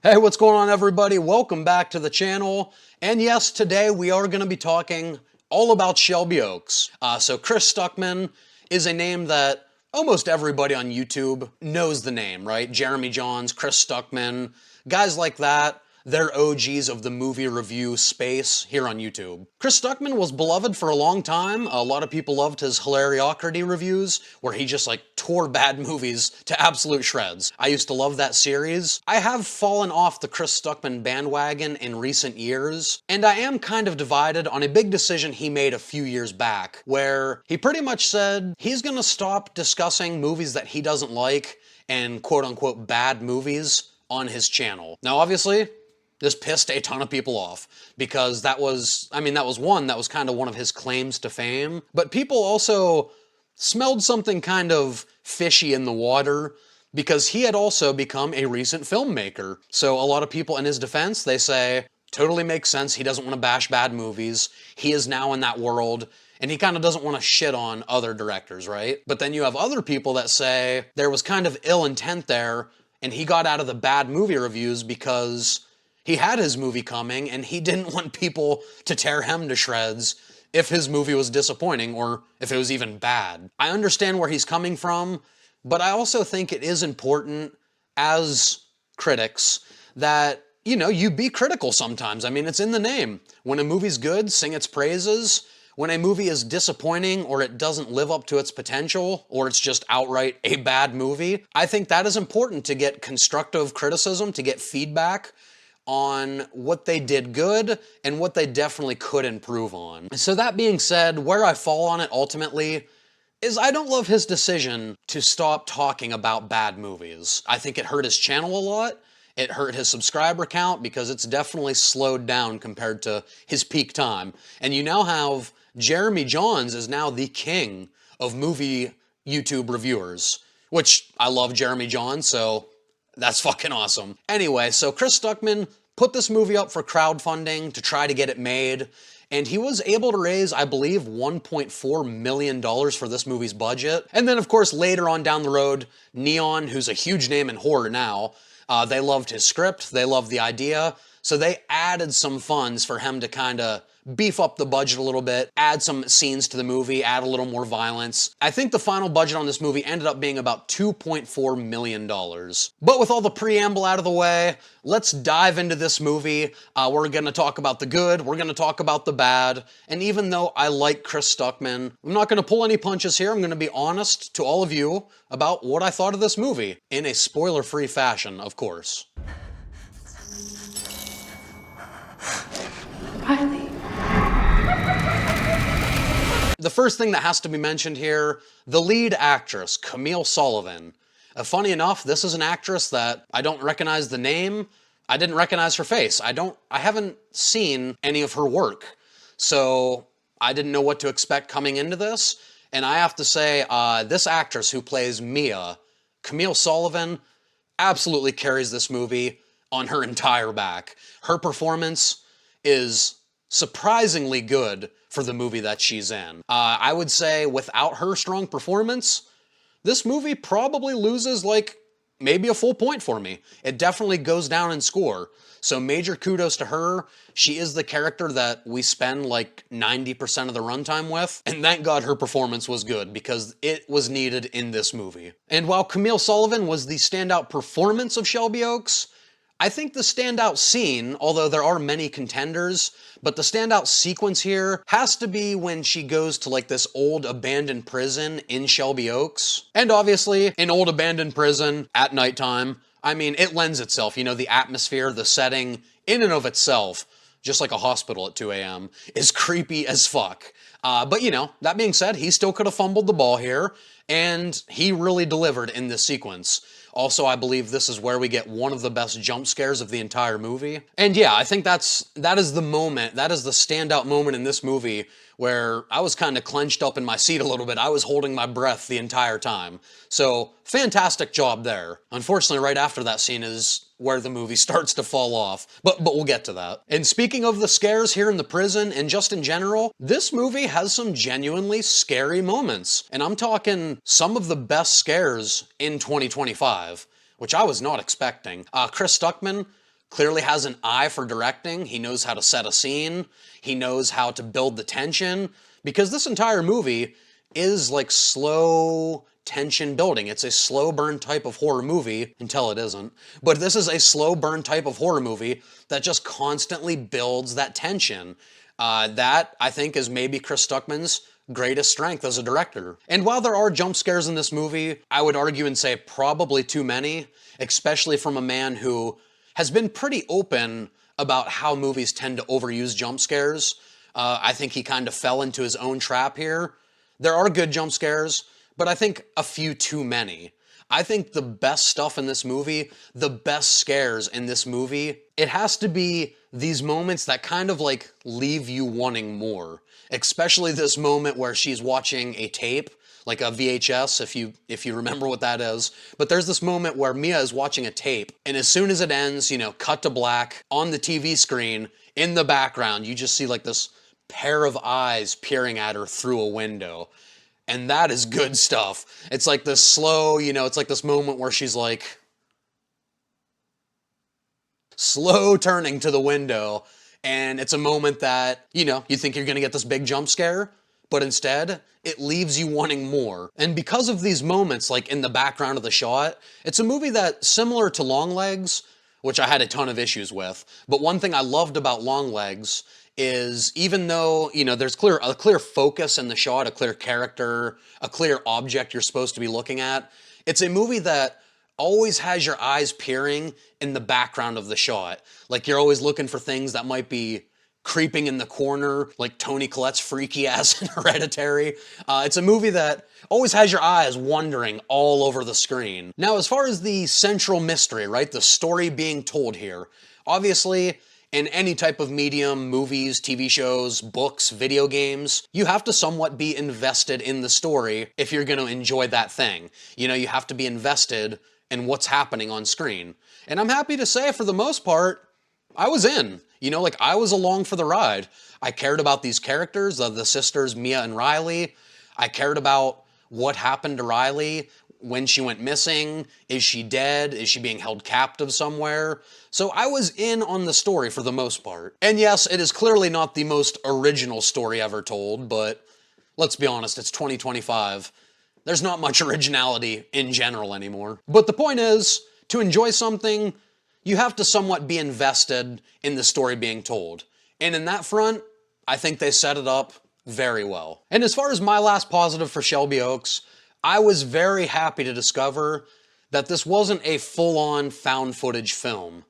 Hey, what's going on, everybody? Welcome back to the channel. And yes, today we are going to be talking all about Shelby Oaks. So Chris Stuckmann is a name that almost everybody on YouTube knows the name, right? Jeremy Jahns, Chris Stuckmann, guys like that. They're OGs of the movie review space here on YouTube. Chris Stuckmann was beloved for a long time. A lot of people loved his Hilariocrity reviews, where he just tore bad movies to absolute shreds. I used to love that series. I have fallen off the Chris Stuckmann bandwagon in recent years, and I am kind of divided on a big decision he made a few years back, where he pretty much said he's gonna stop discussing movies that he doesn't like and quote-unquote bad movies on his channel. Now, obviously, this pissed a ton of people off because that was kind of one of his claims to fame. But people also smelled something kind of fishy in the water because he had also become a recent filmmaker. So a lot of people in his defense, they say, totally makes sense. He doesn't want to bash bad movies. He is now in that world, and he kind of doesn't want to shit on other directors, right? But then you have other people that say there was kind of ill intent there, and he got out of the bad movie reviews because he had his movie coming, and he didn't want people to tear him to shreds if his movie was disappointing or if it was even bad. I understand where he's coming from, but I also think it is important as critics that, you be critical sometimes. I mean, it's in the name. When a movie's good, sing its praises. When a movie is disappointing or it doesn't live up to its potential or it's just outright a bad movie, I think that is important to get constructive criticism, to get feedback on what they did good and what they definitely could improve on. So that being said, where I fall on it ultimately is I don't love his decision to stop talking about bad movies. I think it hurt his channel a lot. It hurt his subscriber count because it's definitely slowed down compared to his peak time. And you now have Jeremy Jahns is now the king of movie YouTube reviewers, which I love Jeremy Jahns, so that's fucking awesome. Anyway, so Chris Stuckmann put this movie up for crowdfunding to try to get it made, and he was able to raise, I believe, $1.4 million for this movie's budget. And then, of course, later on down the road, Neon, who's a huge name in horror now, they loved his script, they loved the idea, so they added some funds for him to kind of beef up the budget a little bit, add some scenes to the movie, add a little more violence. I think the final budget on this movie ended up being about $2.4 million. But with all the preamble out of the way, let's dive into this movie. We're gonna talk about the good, we're gonna talk about the bad, and even though I like Chris Stuckmann, I'm not gonna pull any punches here. I'm gonna be honest to all of you about what I thought of this movie, in a spoiler-free fashion, of course. Riley. The first thing that has to be mentioned here, the lead actress, Camille Sullivan. Funny enough, this is an actress that I don't recognize the name. I didn't recognize her face. I haven't seen any of her work. So I didn't know what to expect coming into this. And I have to say, this actress who plays Mia, Camille Sullivan, absolutely carries this movie on her entire back. Her performance is surprisingly good for the movie that she's in. I would say without her strong performance, this movie probably loses maybe a full point for me. It definitely goes down in score. So major kudos to her. She is the character that we spend 90% of the runtime with. And thank God her performance was good because it was needed in this movie. And while Camille Sullivan was the standout performance of Shelby Oaks, I think the standout scene, although there are many contenders, but the standout sequence here has to be when she goes to this old abandoned prison in Shelby Oaks. And obviously, an old abandoned prison at nighttime, I mean, it lends itself, the atmosphere, the setting, in and of itself, just like a hospital at 2 a.m., is creepy as fuck. But that being said, he still could have fumbled the ball here, and he really delivered in this sequence. Also, I believe this is where we get one of the best jump scares of the entire movie. And yeah, I think that is the moment, that is the standout moment in this movie where I was kind of clenched up in my seat a little bit. I was holding my breath the entire time. So, fantastic job there. Unfortunately, right after that scene is where the movie starts to fall off, but we'll get to that. And speaking of the scares here in the prison and just in general, this movie has some genuinely scary moments. And I'm talking some of the best scares in 2025, which I was not expecting. Chris Stuckmann clearly has an eye for directing. He knows how to set a scene. He knows how to build the tension, because this entire movie is like slow tension building. It's a slow burn type of horror movie, until it isn't. But this is a slow burn type of horror movie that just constantly builds that tension. That, I think, is maybe Chris Stuckmann's greatest strength as a director. And while there are jump scares in this movie, I would argue and say probably too many, especially from a man who has been pretty open about how movies tend to overuse jump scares. I think he kind of fell into his own trap here. There are good jump scares, but I think a few too many. I think the best stuff in this movie, the best scares in this movie, it has to be these moments that kind of like leave you wanting more. Especially this moment where she's watching a tape, like a VHS, if you remember what that is. But there's this moment where Mia is watching a tape, and as soon as it ends, you know, cut to black, on the TV screen, in the background, you just see like this pair of eyes peering at her through a window. And that is good stuff. It's like this slow, you know, it's like this moment where she's like slow turning to the window, and it's a moment that, you know, you think you're gonna get this big jump scare, but instead, it leaves you wanting more. And because of these moments, like in the background of the shot, it's a movie that, similar to Longlegs, which I had a ton of issues with, but one thing I loved about Longlegs is, even though, you know, there's a clear focus in the shot, a clear character, a clear object you're supposed to be looking at, it's a movie that always has your eyes peering in the background of the shot. Like, you're always looking for things that might be creeping in the corner, like Toni Collette's freaky ass in Hereditary. It's a movie that always has your eyes wandering all over the screen. Now, as far as the central mystery, right, the story being told here, obviously, in any type of medium, movies, TV shows, books, video games, you have to somewhat be invested in the story if you're going to enjoy that thing. You know, you have to be invested in what's happening on screen. And I'm happy to say, for the most part, I was in. You know, like, I was along for the ride. I cared about these characters, the sisters Mia and Riley. I cared about what happened to Riley when she went missing. Is she dead? Is she being held captive somewhere? So I was in on the story for the most part. And yes, it is clearly not the most original story ever told, but let's be honest, it's 2025. There's not much originality in general anymore. But the point is, to enjoy something, you have to somewhat be invested in the story being told. And in that front, I think they set it up very well. And as far as my last positive for Shelby Oaks, I was very happy to discover that this wasn't a full-on found footage film.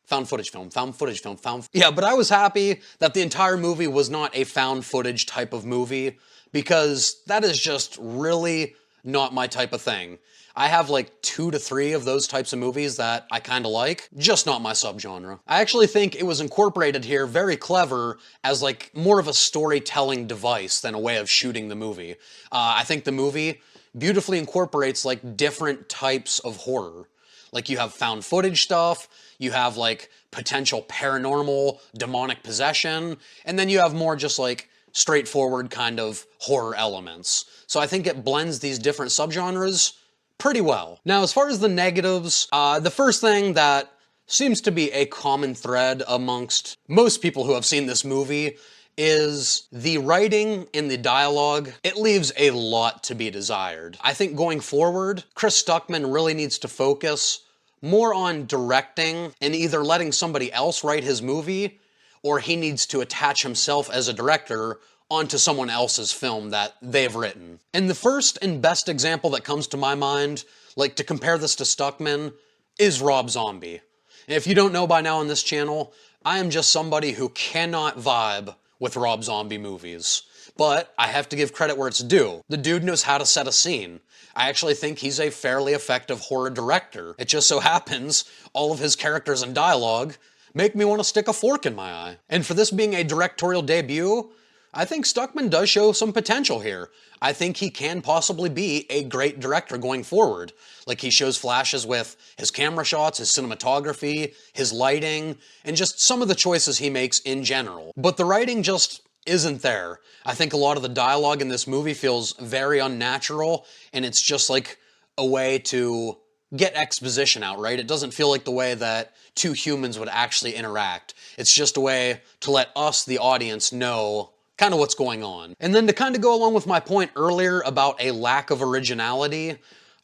Yeah, but I was happy that the entire movie was not a found footage type of movie, because that is just really not my type of thing. I have like 2 to 3 of those types of movies that I kind of like, just not my subgenre. I actually think it was incorporated here very clever as like more of a storytelling device than a way of shooting the movie. I think the movie beautifully incorporates like different types of horror. Like, you have found footage stuff, you have like potential paranormal, demonic possession, and then you have more just like straightforward kind of horror elements. So I think it blends these different subgenres pretty well. Now, as far as the negatives, the first thing that seems to be a common thread amongst most people who have seen this movie is the writing and the dialogue. It leaves a lot to be desired. I think going forward, Chris Stuckmann really needs to focus more on directing and either letting somebody else write his movie, or he needs to attach himself as a director onto someone else's film that they've written. And the first and best example that comes to my mind, like to compare this to Stuckmann, is Rob Zombie. And if you don't know by now on this channel, I am just somebody who cannot vibe with Rob Zombie movies. But I have to give credit where it's due. The dude knows how to set a scene. I actually think he's a fairly effective horror director. It just so happens all of his characters and dialogue make me want to stick a fork in my eye. And for this being a directorial debut, I think Stuckmann does show some potential here. I think he can possibly be a great director going forward. Like, he shows flashes with his camera shots, his cinematography, his lighting, and just some of the choices he makes in general. But the writing just isn't there. I think a lot of the dialogue in this movie feels very unnatural, and it's just like a way to get exposition out, right? It doesn't feel like the way that two humans would actually interact. It's just a way to let us, the audience, know kind of what's going on. And then to kind of go along with my point earlier about a lack of originality,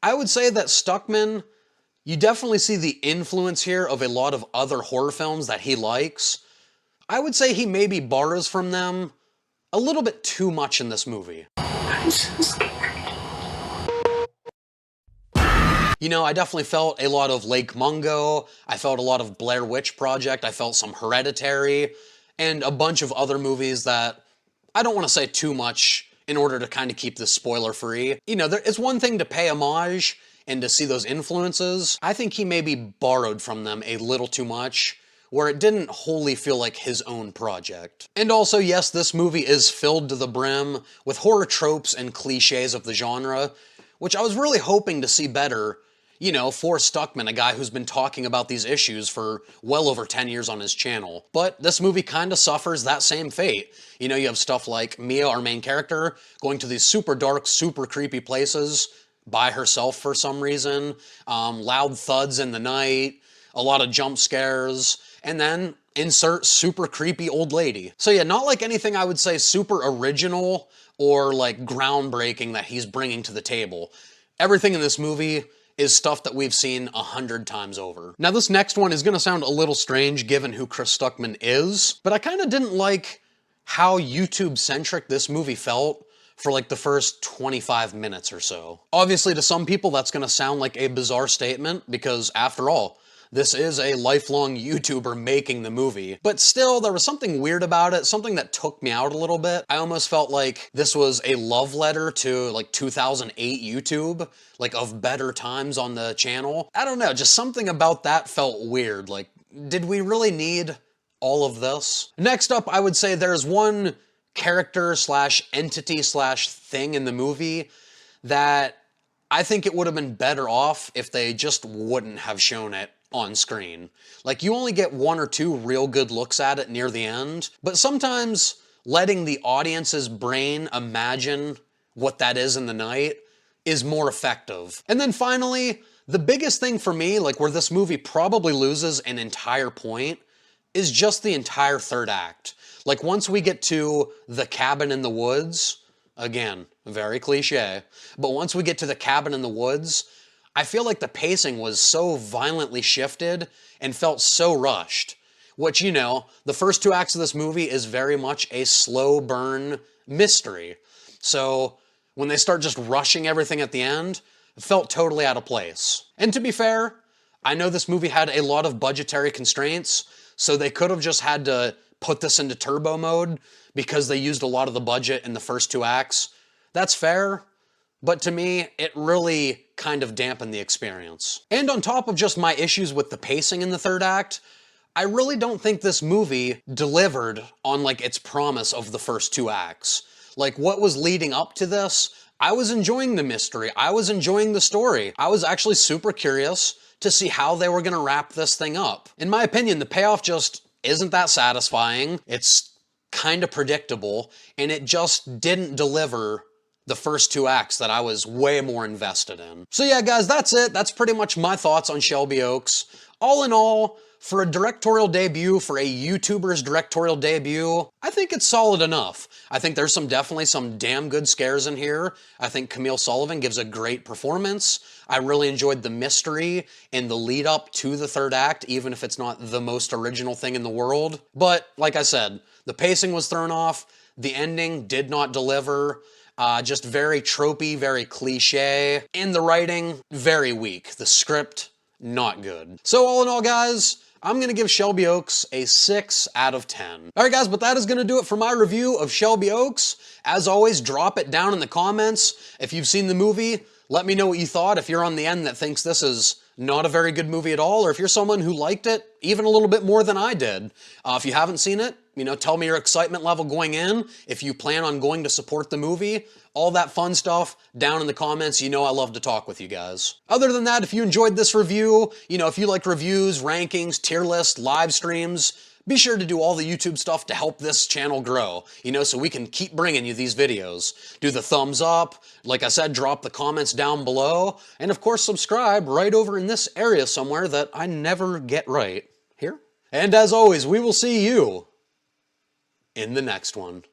I would say that Stuckmann, you definitely see the influence here of a lot of other horror films that he likes. I would say he maybe borrows from them a little bit too much in this movie. I'm so scared. You know, I definitely felt a lot of Lake Mungo, I felt a lot of Blair Witch Project, I felt some Hereditary, and a bunch of other movies that I don't want to say too much in order to kind of keep this spoiler free. You know, it's one thing to pay homage and to see those influences. I think he maybe borrowed from them a little too much, where it didn't wholly feel like his own project. And also, yes, this movie is filled to the brim with horror tropes and cliches of the genre, which I was really hoping to see better, you know, for Stuckmann, a guy who's been talking about these issues for well over 10 years on his channel. But this movie kind of suffers that same fate. You know, you have stuff like Mia, our main character, going to these super dark, super creepy places by herself for some reason, loud thuds in the night, a lot of jump scares, and then insert super creepy old lady. So yeah, not like anything I would say super original or like groundbreaking that he's bringing to the table. Everything in this movie is stuff that we've seen 100 times over. Now this next one is gonna sound a little strange given who Chris Stuckmann is, but I kinda didn't like how YouTube-centric this movie felt for like the first 25 minutes or so. Obviously to some people that's gonna sound like a bizarre statement because after all, this is a lifelong YouTuber making the movie, but still there was something weird about it, something that took me out a little bit. I almost felt like this was a love letter to like 2008 YouTube, like of better times on the channel. I don't know, just something about that felt weird. Like, did we really need all of this? Next up, I would say there's one character slash entity slash thing in the movie that I think it would have been better off if they just wouldn't have shown it on screen. Like, you only get one or two real good looks at it near the end, but sometimes letting the audience's brain imagine what that is in the night is more effective. And then finally, the biggest thing for me, like where this movie probably loses an entire point, is just the entire third act. Like once we get to the cabin in the woods, again, very cliche, but once we get to the cabin in the woods, I feel like the pacing was so violently shifted and felt so rushed, which, you know, the first two acts of this movie is very much a slow burn mystery. So when they start just rushing everything at the end, it felt totally out of place. And to be fair, I know this movie had a lot of budgetary constraints, so they could have just had to put this into turbo mode because they used a lot of the budget in the first two acts. That's fair, but to me, it really kind of dampened the experience. And on top of just my issues with the pacing in the third act, I really don't think this movie delivered on like its promise of the first two acts. Like what was leading up to this, I was enjoying the mystery, I was enjoying the story. I was actually super curious to see how they were gonna wrap this thing up. In my opinion, the payoff just isn't that satisfying, it's kind of predictable, and it just didn't deliver the first two acts that I was way more invested in. So yeah, guys, that's it. That's pretty much my thoughts on Shelby Oaks. All in all, for a directorial debut, for a YouTuber's directorial debut, I think it's solid enough. I think there's definitely some damn good scares in here. I think Camille Sullivan gives a great performance. I really enjoyed the mystery and the lead up to the third act, even if it's not the most original thing in the world. But like I said, the pacing was thrown off. The ending did not deliver. Just very tropey, very cliche, and the writing, very weak. The script, not good. So all in all, guys, I'm gonna give Shelby Oaks a 6 out of 10. All right, guys, but that is gonna do it for my review of Shelby Oaks. As always, drop it down in the comments. If you've seen the movie, let me know what you thought. If you're on the end that thinks this is not a very good movie at all, or if you're someone who liked it even a little bit more than I did. If you haven't seen it, you know, tell me your excitement level going in, if you plan on going to support the movie, all that fun stuff down in the comments. You know I love to talk with you guys. Other than that, if you enjoyed this review, you know, if you like reviews, rankings, tier lists, live streams, Be sure to do all the YouTube stuff to help this channel grow, so we can keep bringing you these videos. Do the thumbs up, like I said, drop the comments down below, and of course subscribe right over in this area somewhere that I never get right. Here? And as always, we will see you in the next one.